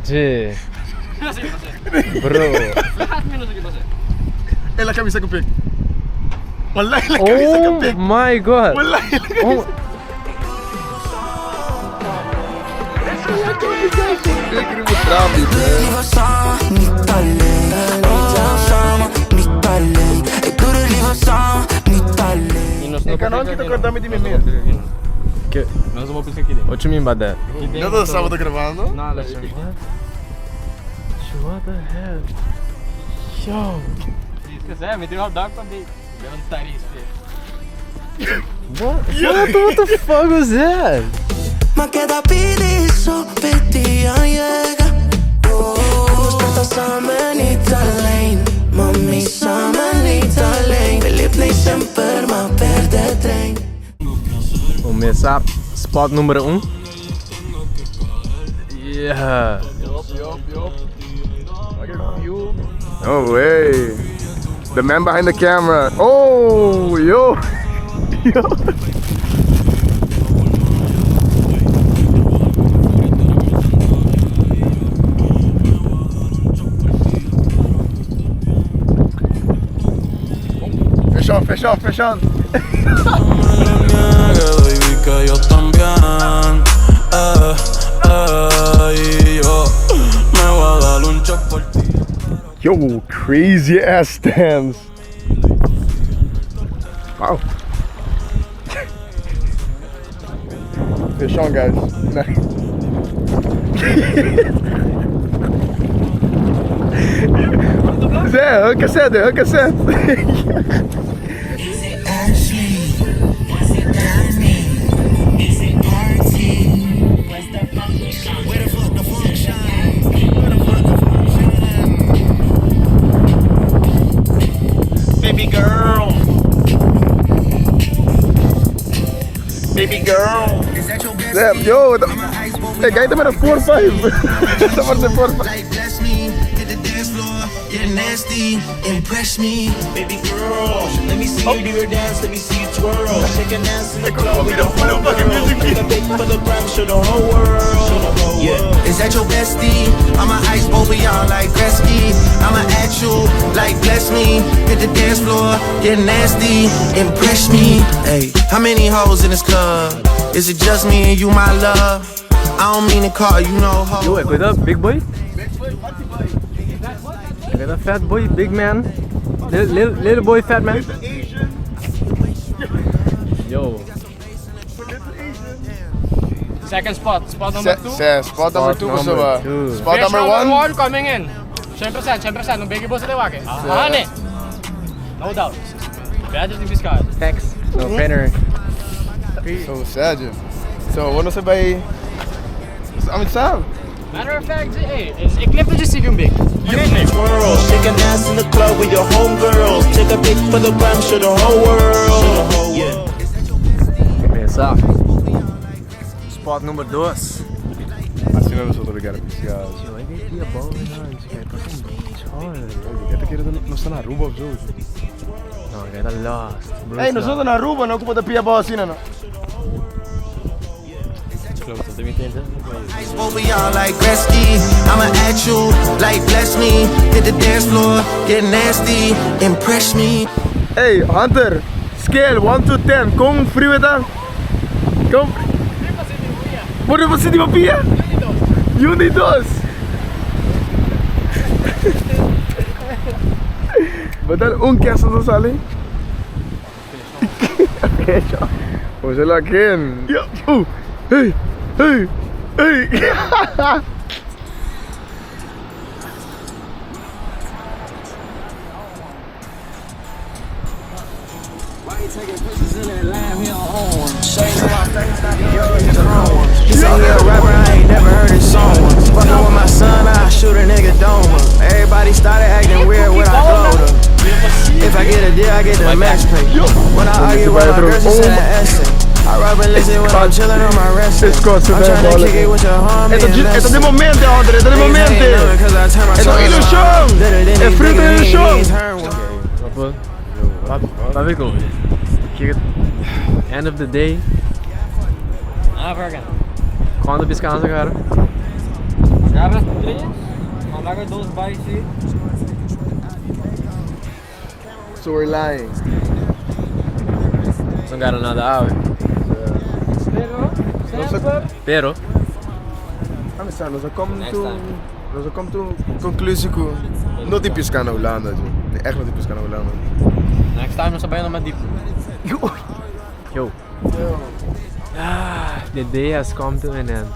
G. Bro. La camisa que eu peguei. Wallahi la camisa que eu Oh peguei. my god. Wallahi la camisa. Eu queria mostrar, bicho. Canal kita cantamos de meme. Nós vamos piscar aqui dentro. What you mean by that? Não tô sábado gravando. Nada, what the hell? Yo. Se quiser, me deu hot dog também. Levantaria isso. What the fuck was that? Ma queda pidi so pidi llega. Nos prata samanita lane. Mami samanita lane. Philip nem sempre ma perde trem. Começar spot número 1. Yeah. No way. The man behind the camera. Oh, yo. Yo. Fechando. Que yo también. Y yo me voy a dar un shot por ti. Yo, crazy ass stands. Wow. Fechão, guys. Zé, arranca certo. Baby girl. Zé, yo, hey, guy, também era 4-5. Estava a 4-5. Get nasty, impress me, baby girl. Let me see you do your dance, let me see you twirl. Shake an ass in the club with the whole world. Make a big for the gram, show the whole world. Yeah, is that your bestie? I'm an ice bowl beyond like Gretzky. I'ma at you like bless me. Hit the dance floor, get nasty, impress me. Hey, how many hoes in this club? Is it just me and you, my love? I don't mean to call you no hoe. Yo, cuidado, big boy. Got a fat boy, big man. Little boy, fat man. Yo. Second spot number 2. Spot number 2 was two. Spot number 1 coming in. 100%, no biggie boss lewake. Honey. No doubt. Viaja de fiscal. Thanks. No printer. So sad. So, ano sa bay? Amit Sam. Matter of fact, hey, ik knip het just big. World, shake an ass in the club with your homegirls. Take a pic for the gram, show the whole world. Yeah. Começar. Spot número 2. Assim não sou obrigado a piscar. Yo, I get the ball in hands, cara. Esta querida não está na Aruba hoje. No, I got lost. Ei, nós estamos na Aruba, não ocupa da pia bola assim, não. Ice bowl beyond like Gretzky. I'ma at you like bless me. Hit the dance floor, get nasty, impress me. Hey, Hunter, scale 1 to 10. Kung frio é tá? Kung. Por você de uma pia? E de 2. Betul, kesa tu saling. Fecha. Você lá quem? Hey. Taking pictures in that lamb here on. Shades on my face, I can yours is wrong. He say he a rapper, I ain't never heard his song. Fucking with my son, I shoot a nigga doma. Everybody started acting weird when I told them. If I get a deal, I get the max pay. When I argue with my girl, she said an essay. I rap and listen when I'm chillin' on my rest. I'm tryna kick it with your homie. Esto de momento, Andre, esto de momento. Esto é ilusão. É frio de ilusão. Waar wil ik over? End of the day. Verga. Quando piscar, cara. Grabas 3, malaga 2 spicy. So we're lying. Don't got another hour. Pero? Understand, nós vamos Next to... time. Nós vamos to conclusão com... Não te piscar na Holanda, tio. Echt não te piscar na Holanda. Next time nós sabemos mais deep. Yo. Ah, the day has come to an end.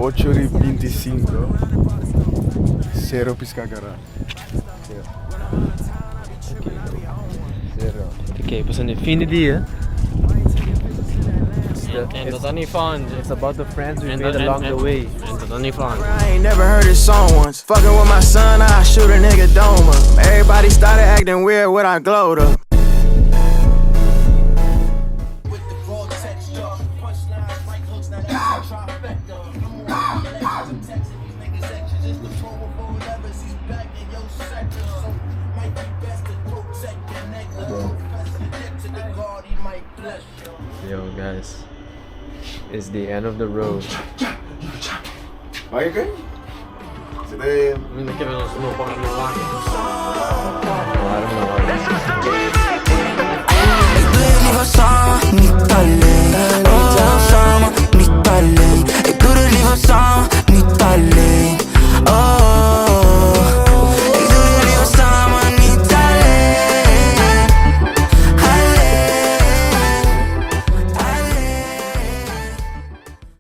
8h25. Zero piscar garage. Zero. Oké, we zijn de fine dia. En dat is niet fun. It's about the friends we made along the way. En dat is niet fun. I ain't never heard this song once. Fucking with my son, I shoot a nigga dome up. Everybody started acting weird when I glowed up. Yo guys, it's the end of the road. Vai, oké? Zit er... Ik heb een snoep aan de wagen. Leave us on,